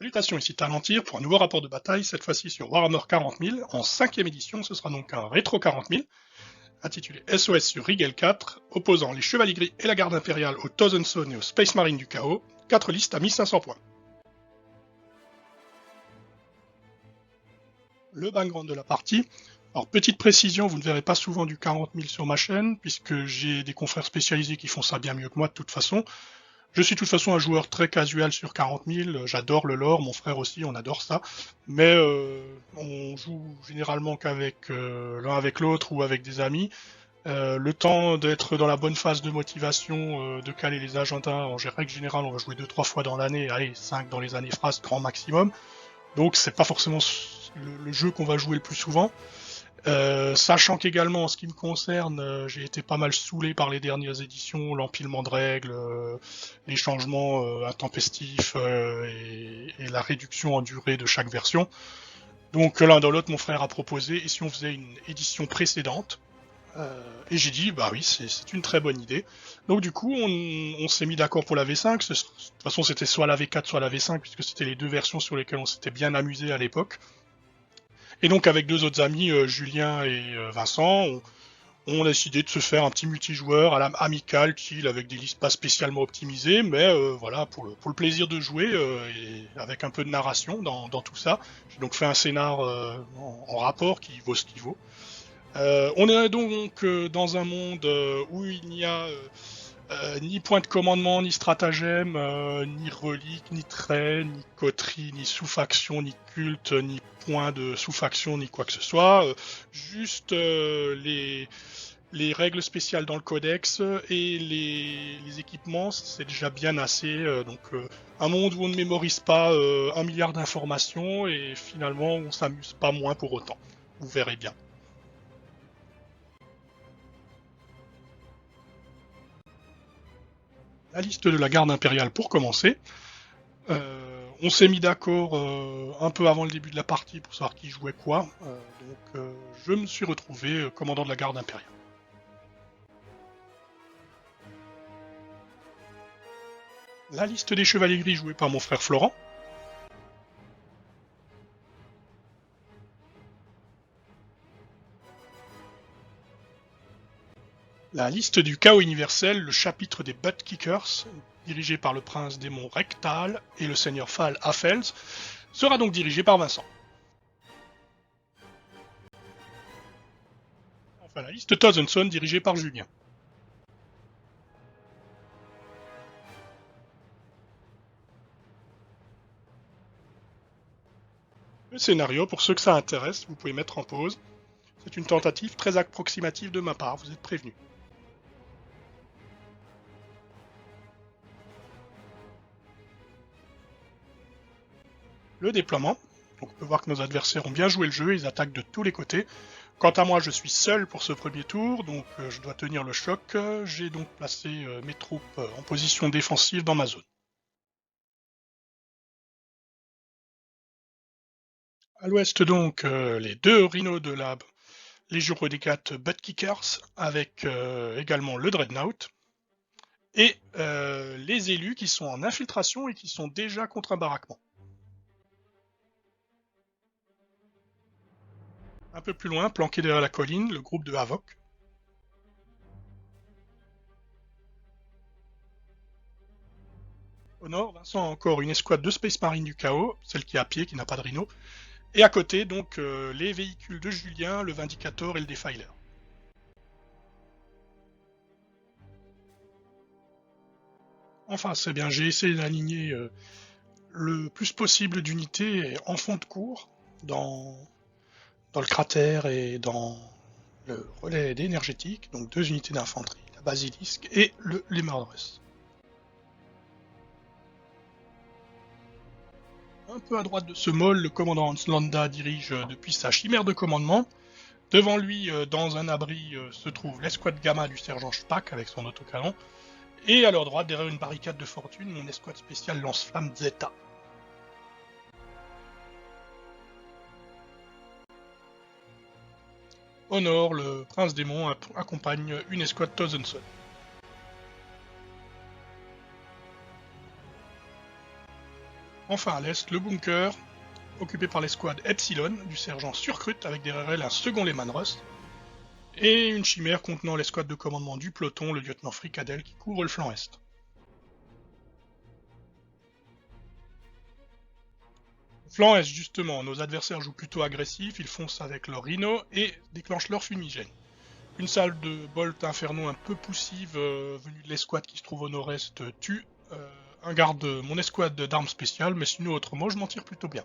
Salutations, ici Talentir pour un nouveau rapport de bataille, cette fois-ci sur Warhammer 40 000, en 5ème édition. Ce sera donc un rétro 40 000, intitulé SOS sur Rigel 4, opposant les Chevaliers Gris et la Garde Impériale aux Thousand Sons et aux Space Marines du Chaos, 4 listes à 1500 points. Le background de la partie. Alors, petite précision, vous ne verrez pas souvent du 40 000 sur ma chaîne, puisque j'ai des confrères spécialisés qui font ça bien mieux que moi de toute façon. Je suis de toute façon un joueur très casual sur 40 000, j'adore le lore, mon frère aussi, on adore ça, mais on joue généralement qu'avec l'un avec l'autre ou avec des amis. Le temps d'être dans la bonne phase de motivation, de caler les agendas, en règle générale on va jouer 2-3 fois dans l'année, allez 5 dans les années phrases grand maximum, donc c'est pas forcément le jeu qu'on va jouer le plus souvent. Sachant qu'également, en ce qui me concerne, j'ai été pas mal saoulé par les dernières éditions, l'empilement de règles, les changements intempestifs et la réduction en durée de chaque version. Donc l'un dans l'autre, mon frère a proposé, et si on faisait une édition précédente, et j'ai dit, bah oui, c'est une très bonne idée. Donc du coup, on s'est mis d'accord pour la V5, de toute façon c'était soit la V4, soit la V5, puisque c'était les deux versions sur lesquelles on s'était bien amusé à l'époque. Et donc avec deux autres amis, Julien et Vincent, on a décidé de se faire un petit multijoueur à l'âme amicale, chill, avec des listes pas spécialement optimisées, mais voilà, pour le plaisir de jouer, et avec un peu de narration dans tout ça. J'ai donc fait un scénar en rapport qui vaut ce qu'il vaut. On est donc dans un monde où il n'y a ni point de commandement, ni stratagème, ni relique, ni trait, ni coterie, ni sous-faction, ni culte, ni point de sous-faction, ni quoi que ce soit. Juste les règles spéciales dans le codex et les équipements, c'est déjà bien assez. Donc un monde où on ne mémorise pas 1 milliard d'informations et finalement on s'amuse pas moins pour autant. Vous verrez bien. La liste de la garde impériale pour commencer. On s'est mis d'accord un peu avant le début de la partie pour savoir qui jouait quoi. Donc je me suis retrouvé commandant de la garde impériale. La liste des chevaliers gris jouée par mon frère Florent. La liste du chaos universel, le chapitre des Butt Kickers, dirigé par le prince démon Rectal et le seigneur Fall Affels, sera donc dirigé par Vincent. Enfin, la liste Thousand Sons, dirigée par Julien. Le scénario, pour ceux que ça intéresse, vous pouvez mettre en pause. C'est une tentative très approximative de ma part, vous êtes prévenus. Le déploiement. Donc on peut voir que nos adversaires ont bien joué le jeu, ils attaquent de tous les côtés. Quant à moi, je suis seul pour ce premier tour, donc je dois tenir le choc. J'ai donc placé mes troupes en position défensive dans ma zone. À l'ouest donc, les deux rhinos de la Légion Renégate Butt Kickers, avec également le Dreadnought, et les élus qui sont en infiltration et qui sont déjà contre un baraquement. Un peu plus loin, planqué derrière la colline, le groupe de Havok. Au nord, Vincent a encore une escouade de Space Marine du Chaos, celle qui est à pied, qui n'a pas de rhino. Et à côté, donc, les véhicules de Julien, le Vindicator et le Defiler. Enfin, c'est bien, j'ai essayé d'aligner le plus possible d'unités en fond de cours, dans le cratère et dans le relais énergétique, donc 2 unités d'infanterie, la Basilisque et les Murderess. Un peu à droite de ce môle, le commandant Hans Landa dirige depuis sa chimère de commandement. Devant lui, dans un abri, se trouve l'escouade Gamma du sergent Spack avec son autocanon. Et à leur droite, derrière une barricade de fortune, mon escouade spéciale lance-flamme Zeta. Au nord, le prince démon accompagne une escouade Thousand Sons. Enfin à l'est, le bunker, occupé par l'escouade Epsilon du sergent Surkrut avec derrière elle un second Lehman Russ, et une chimère contenant l'escouade de commandement du peloton, le lieutenant Fricadel, qui couvre le flanc est. Flanc est, justement, nos adversaires jouent plutôt agressifs, ils foncent avec leur Rhino et déclenchent leur fumigène. Une salle de Bolt Inferno un peu poussive venue de l'escouade qui se trouve au nord-est tue un garde de mon escouade d'armes spéciales, mais sinon autrement je m'en tire plutôt bien.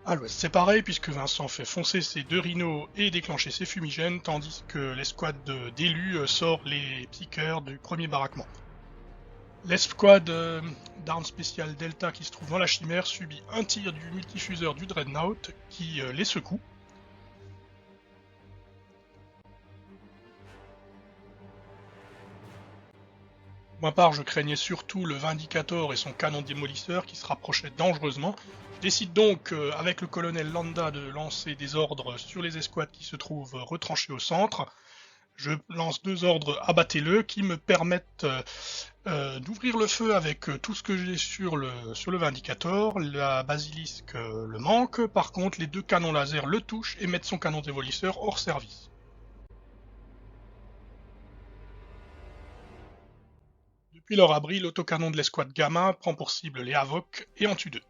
À l'ouest c'est pareil puisque Vincent fait foncer ses deux rhinos et déclencher ses fumigènes, tandis que l'escouade d'élus sort les psycheurs du premier baraquement. L'escouade d'armes spéciales Delta qui se trouve dans la chimère subit un tir du multifuseur du Dreadnought qui les secoue. Pour ma part, je craignais surtout le Vindicator et son canon démolisseur qui se rapprochaient dangereusement. Je décide donc, avec le colonel Landa, de lancer des ordres sur les escouades qui se trouvent retranchées au centre. Je lance 2 ordres abattez-le qui me permettent d'ouvrir le feu avec tout ce que j'ai sur le Vindicator. La basilisque le manque, par contre les 2 canons laser le touchent et mettent son canon démolisseur hors service. Depuis leur abri, l'autocanon de l'escouade Gamma prend pour cible les Havoc et en tue 2.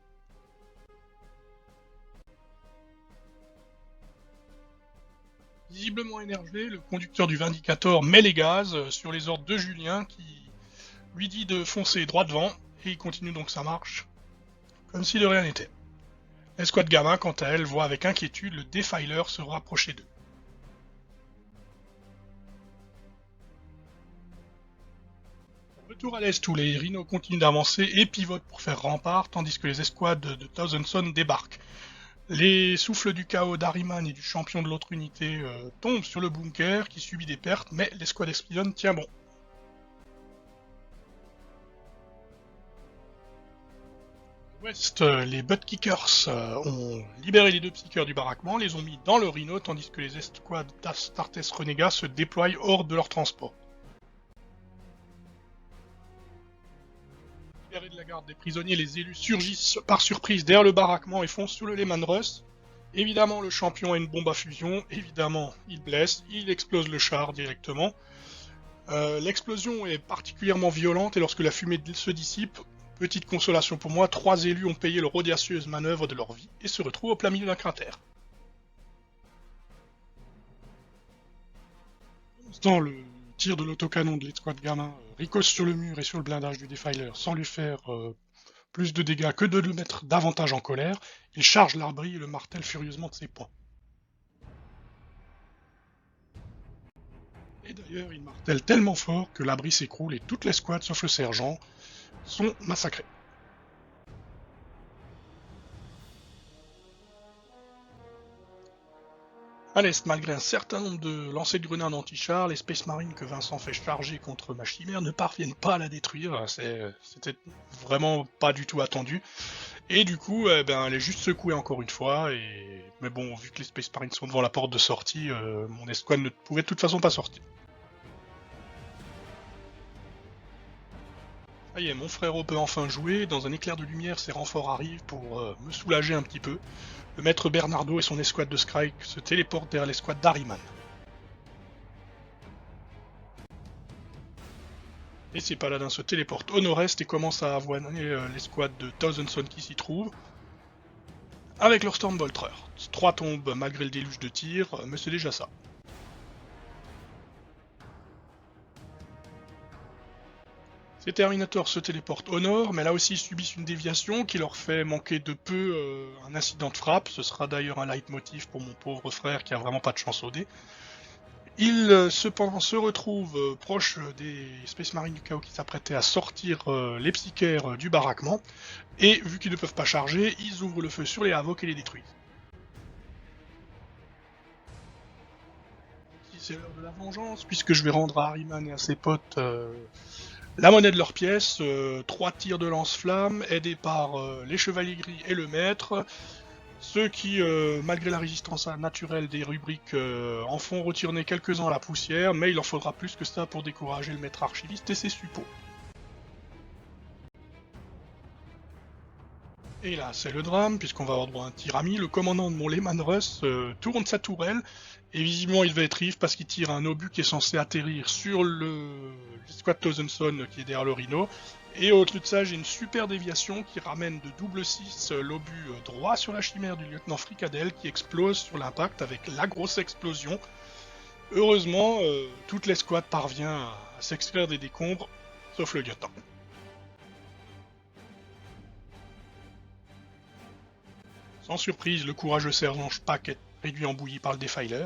Visiblement énervé, le conducteur du Vindicator met les gaz sur les ordres de Julien qui lui dit de foncer droit devant et il continue donc sa marche comme si de rien n'était. L'escouade Gamma, quant à elle, voit avec inquiétude le Defiler se rapprocher d'eux. Retour à l'est où les Rhinos continuent d'avancer et pivotent pour faire rempart tandis que les escouades de Thousand Son débarquent. Les souffles du chaos d'Harriman et du champion de l'autre unité tombent sur le bunker qui subit des pertes, mais l'escouade Epsilon tient bon. À l'ouest, les Buttkickers ont libéré les 2 psycheurs du baraquement, les ont mis dans le Rhino, tandis que les escouades d'Astartes Renegats se déploient hors de leur transport. Libérés de la garde des prisonniers, les élus surgissent par surprise derrière le baraquement et foncent sur le Lehman Russ. Évidemment, le champion a une bombe à fusion, évidemment, il blesse, il explose le char directement. L'explosion est particulièrement violente et lorsque la fumée se dissipe, petite consolation pour moi, 3 élus ont payé leur audacieuse manœuvre de leur vie et se retrouvent au plein milieu d'un cratère. Dans le tir de l'autocanon de l'escouade Gamma ricoche sur le mur et sur le blindage du Defiler sans lui faire plus de dégâts que de le mettre davantage en colère, il charge l'abri et le martèle furieusement de ses poings. Et d'ailleurs, il martèle tellement fort que l'abri s'écroule et toute l'escouade, sauf le sergent, sont massacrés. À l'est, malgré un certain nombre de lancers de grenades anti-chars, les Space Marines que Vincent fait charger contre ma chimère ne parviennent pas à la détruire, c'était vraiment pas du tout attendu. Et du coup, elle est juste secouée encore une fois, mais bon, vu que les Space Marines sont devant la porte de sortie, mon escouade ne pouvait de toute façon pas sortir. Ça y est, mon frérot peut enfin jouer, dans un éclair de lumière, ses renforts arrivent pour me soulager un petit peu. Le maître Bernardo et son escouade de Skrike se téléportent derrière l'escouade d'Harriman. Et ces paladins se téléportent au nord-est et commencent à avoiner l'escouade de Thousand Son qui s'y trouve, avec leur Stormbolter. 3 tombes malgré le déluge de tirs, mais c'est déjà ça. Ces Terminators se téléportent au nord, mais là aussi ils subissent une déviation qui leur fait manquer de peu un incident de frappe. Ce sera d'ailleurs un leitmotiv pour mon pauvre frère qui a vraiment pas de chance au dé. Ils cependant se retrouvent proches des Space Marines du chaos qui s'apprêtaient à sortir les psychères du baraquement, et vu qu'ils ne peuvent pas charger, ils ouvrent le feu sur les Havoc et les détruisent. C'est l'heure de la vengeance, puisque je vais rendre à Harriman et à ses potes la monnaie de leur pièce, 3 tirs de lance-flammes, aidés par les chevaliers gris et le maître, ceux qui, malgré la résistance naturelle des rubriques, en font retourner quelques-uns à la poussière, mais il en faudra plus que ça pour décourager le maître archiviste et ses suppôts. Et là, c'est le drame, puisqu'on va avoir droit à un tir ami. Le commandant de mon Lehman Russ tourne sa tourelle, et visiblement il va être rive parce qu'il tire un obus qui est censé atterrir sur l'escouade Townsend qui est derrière le Rhino. Et au-dessus de ça, j'ai une super déviation qui ramène de double 6 l'obus droit sur la chimère du lieutenant Fricadel qui explose sur l'impact avec la grosse explosion. Heureusement, toute l'escouade parvient à s'extraire des décombres, sauf le lieutenant. Sans surprise, le courageux sergent Spack est réduit en bouillie par le Defiler.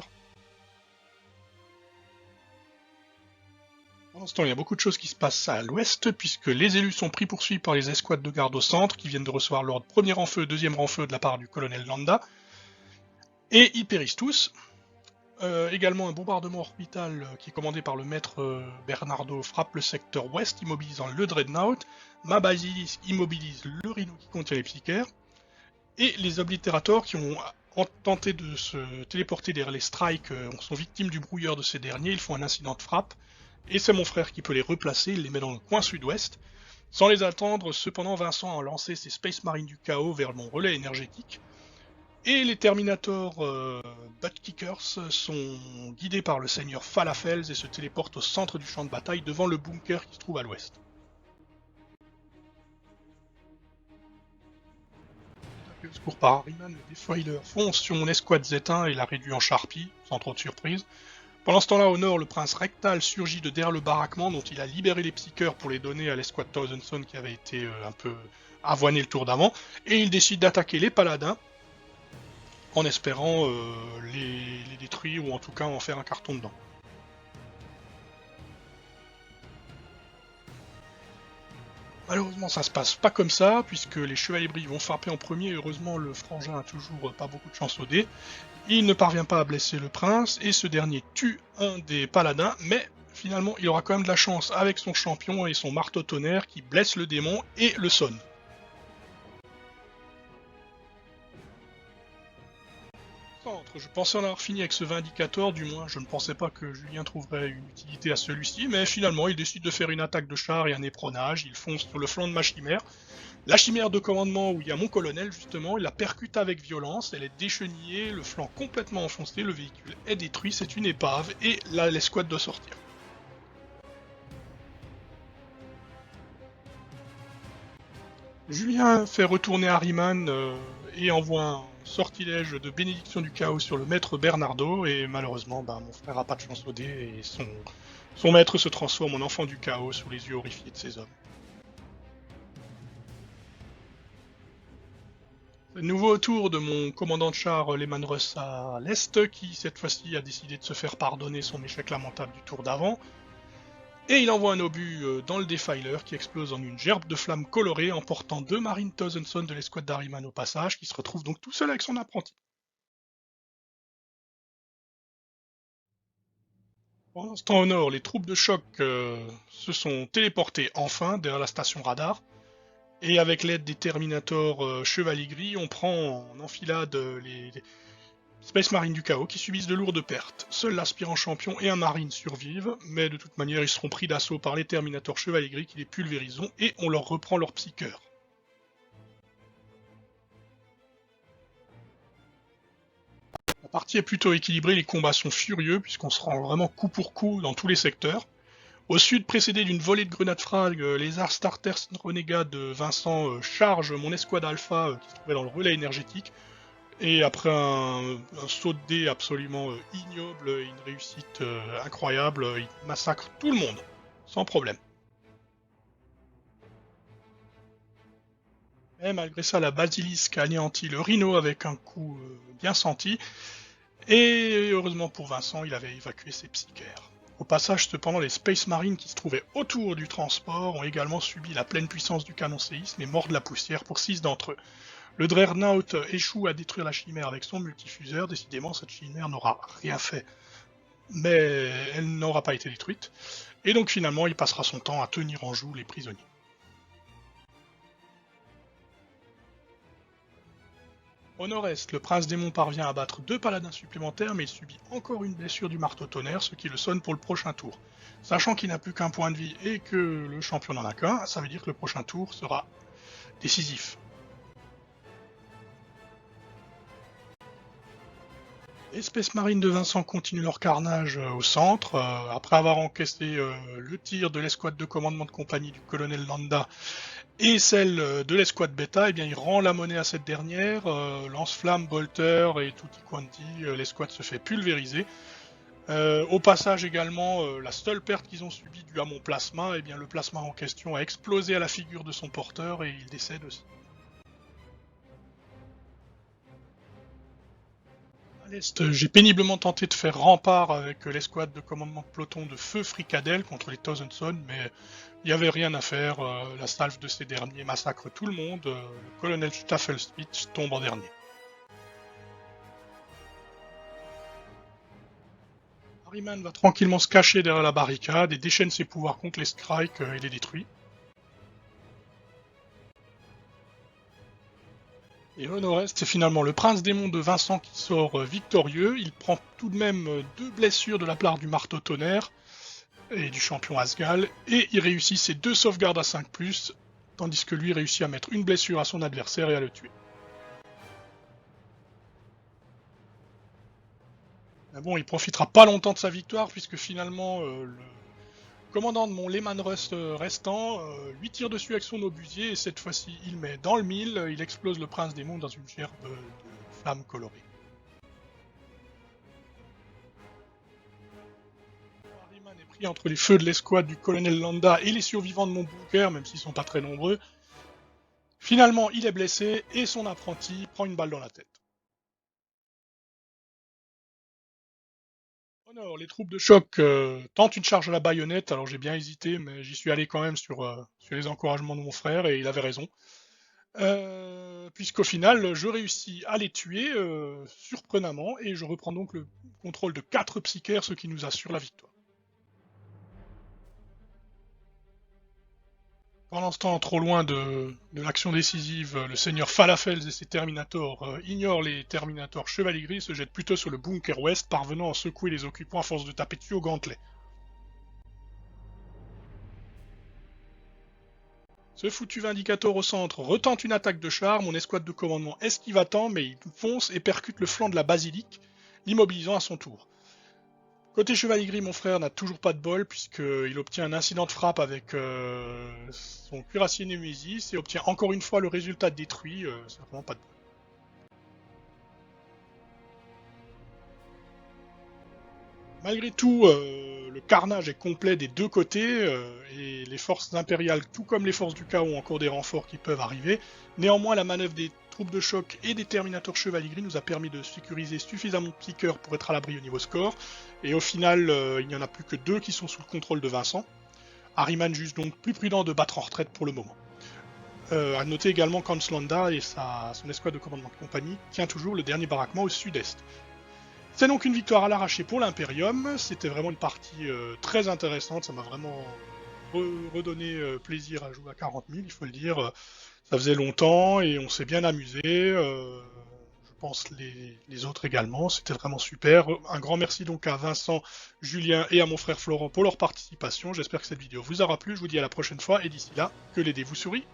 Pendant ce temps, il y a beaucoup de choses qui se passent à l'ouest, puisque les élus sont pris poursuivis par les escouades de garde au centre, qui viennent de recevoir l'ordre premier en feu, deuxième en feu de la part du colonel Landa, et ils périssent tous. Également, un bombardement orbital qui est commandé par le maître Bernardo frappe le secteur ouest, immobilisant le Dreadnought. Ma Basilisk immobilise le Rhino qui contient les psychères. Et les oblitérateurs qui ont tenté de se téléporter derrière les strikes sont victimes du brouilleur de ces derniers, ils font un incident de frappe, et c'est mon frère qui peut les replacer, il les met dans le coin sud-ouest. Sans les attendre, cependant, Vincent a lancé ses Space Marines du chaos vers mon relais énergétique, et les Terminators Buttkickers sont guidés par le seigneur Falafels et se téléportent au centre du champ de bataille devant le bunker qui se trouve à l'ouest. Secours par Harriman, le Defiler fonce sur mon escouade Z1 et la réduit en charpie, sans trop de surprise. Pendant ce temps-là, au nord, le prince Rectal surgit de derrière le baraquement dont il a libéré les psycheurs pour les donner à l'escouade Townsend qui avait été un peu avoinée le tour d'avant, et il décide d'attaquer les paladins en espérant les détruire ou en tout cas en faire un carton dedans. Malheureusement, ça se passe pas comme ça, puisque les chevaliers bris vont frapper en premier. Heureusement, le frangin a toujours pas beaucoup de chance au dé. Il ne parvient pas à blesser le prince, et ce dernier tue un des paladins, mais finalement, il aura quand même de la chance avec son champion et son marteau tonnerre qui blesse le démon et le sonne. Je pensais en avoir fini avec ce Vindicator, du moins je ne pensais pas que Julien trouverait une utilité à celui-ci, mais finalement il décide de faire une attaque de char et un épronage, il fonce sur le flanc de ma chimère. La chimère de commandement où il y a mon colonel justement, il la percute avec violence, elle est déchenillée, le flanc complètement enfoncé, le véhicule est détruit, c'est une épave, et là l'escouade doit sortir. Julien fait retourner Harriman et envoie un sortilège de bénédiction du chaos sur le maître Bernardo, et malheureusement, mon frère a pas de chance au dé, et son maître se transforme en enfant du chaos sous les yeux horrifiés de ses hommes. Nouveau tour de mon commandant de char Lehman Russ à l'est, qui cette fois-ci a décidé de se faire pardonner son échec lamentable du tour d'avant. Et il envoie un obus dans le Defiler qui explose en une gerbe de flammes colorées, emportant 2 marines Townsend de l'escouade d'Harriman au passage, qui se retrouve donc tout seul avec son apprenti. Pendant ce temps au nord, les troupes de choc se sont téléportées enfin derrière la station radar, et avec l'aide des Terminators Chevalier Gris, on prend en enfilade les Space Marines du chaos qui subissent de lourdes pertes. Seul l'aspirant champion et un marine survivent, mais de toute manière ils seront pris d'assaut par les Terminators Chevalier Gris qui les pulvérisent et on leur reprend leur psycheur. La partie est plutôt équilibrée, les combats sont furieux puisqu'on se rend vraiment coup pour coup dans tous les secteurs. Au sud, précédé d'une volée de grenades frag, les Ars Starters Renegats de Vincent chargent mon escouade alpha qui se trouvait dans le relais énergétique. Et après un saut de dés absolument ignoble et une réussite incroyable, il massacre tout le monde, sans problème. Mais malgré ça, la Basilisk anéantit le Rhino avec un coup bien senti, et heureusement pour Vincent, il avait évacué ses psychères. Au passage, cependant, les Space Marines qui se trouvaient autour du transport ont également subi la pleine puissance du canon séisme et mordent la poussière pour 6 d'entre eux. Le Dreadnought échoue à détruire la chimère avec son multifuseur, décidément cette chimère n'aura rien fait, mais elle n'aura pas été détruite, et donc finalement il passera son temps à tenir en joue les prisonniers. Au nord-est, le prince démon parvient à battre 2 paladins supplémentaires, mais il subit encore une blessure du marteau tonnerre, ce qui le sonne pour le prochain tour. Sachant qu'il n'a plus qu'un point de vie et que le champion n'en a qu'un, ça veut dire que le prochain tour sera décisif. Espèce marine de Vincent continue leur carnage au centre. Après avoir encaissé le tir de l'escouade de commandement de compagnie du colonel Landa et celle de l'escouade Beta, eh bien, il rend la monnaie à cette dernière. Lance-flamme, bolter et tutti quanti, l'escouade se fait pulvériser. Au passage également, la seule perte qu'ils ont subie due à mon plasma, eh bien, le plasma en question a explosé à la figure de son porteur et il décède aussi. À l'est, j'ai péniblement tenté de faire rempart avec l'escouade de commandement de peloton de feu Fricadelle contre les Thousandson, mais il n'y avait rien à faire. La salve de ces derniers massacre tout le monde. Le colonel Staffelspeech tombe en dernier. Harriman va tranquillement se cacher derrière la barricade et déchaîne ses pouvoirs contre les Strikes et les détruit. Et au nord-est, c'est finalement le prince démon de Vincent qui sort victorieux. Il prend tout de même 2 blessures de la part du marteau tonnerre et du champion Asgal, et il réussit ses 2 sauvegardes à 5+, tandis que lui réussit à mettre une blessure à son adversaire et à le tuer. Mais bon, il profitera pas longtemps de sa victoire, puisque finalement, le commandant de mon Lehman Rust restant, 8 tirs dessus avec son obusier, et cette fois-ci il met dans le mille, il explose le prince démon dans une gerbe de flammes colorées. Harriman est pris entre les feux de l'escouade du colonel Landa et les survivants de mon bunker, même s'ils sont pas très nombreux. Finalement, il est blessé, et son apprenti prend une balle dans la tête. Au nord, les troupes de choc tentent une charge à la baïonnette, alors j'ai bien hésité, mais j'y suis allé quand même sur les encouragements de mon frère, et il avait raison. Puisqu'au final, je réussis à les tuer surprenamment, et je reprends donc le contrôle de 4 psychères, ce qui nous assure la victoire. Pendant ce temps, trop loin de l'action décisive, le seigneur Falafels et ses Terminators ignorent les Terminators Chevalier Gris, se jettent plutôt sur le bunker ouest, parvenant à secouer les occupants à force de taper dessus au gantelet. Ce foutu Vindicator au centre retente une attaque de char, mon escouade de commandement esquive à temps, mais il fonce et percute le flanc de la basilique, l'immobilisant à son tour. Côté Chevalier Gris, mon frère n'a toujours pas de bol, puisqu'il obtient un incident de frappe avec son cuirassier Némésis, et obtient encore une fois le résultat détruit, c'est vraiment pas de bol. Malgré tout, le carnage est complet des deux côtés, et les forces impériales, tout comme les forces du chaos, ont encore des renforts qui peuvent arriver. Néanmoins, la manœuvre des troupes de choc et des Terminators Chevalier Gris nous a permis de sécuriser suffisamment de piqueurs pour être à l'abri au niveau score, et au final, il n'y en a plus que 2 qui sont sous le contrôle de Vincent. Harriman juge donc plus prudent de battre en retraite pour le moment. À noter également qu'Hanslanda et son escouade de commandement de compagnie tient toujours le dernier baraquement au sud-est. C'est donc une victoire à l'arraché pour l'Imperium, c'était vraiment une partie très intéressante, ça m'a vraiment redonné plaisir à jouer à 40 000, il faut le dire. Ça faisait longtemps et on s'est bien amusé, je pense les autres également, c'était vraiment super. Un grand merci donc à Vincent, Julien et à mon frère Florent pour leur participation, j'espère que cette vidéo vous aura plu, je vous dis à la prochaine fois et d'ici là, que les dés vous sourient.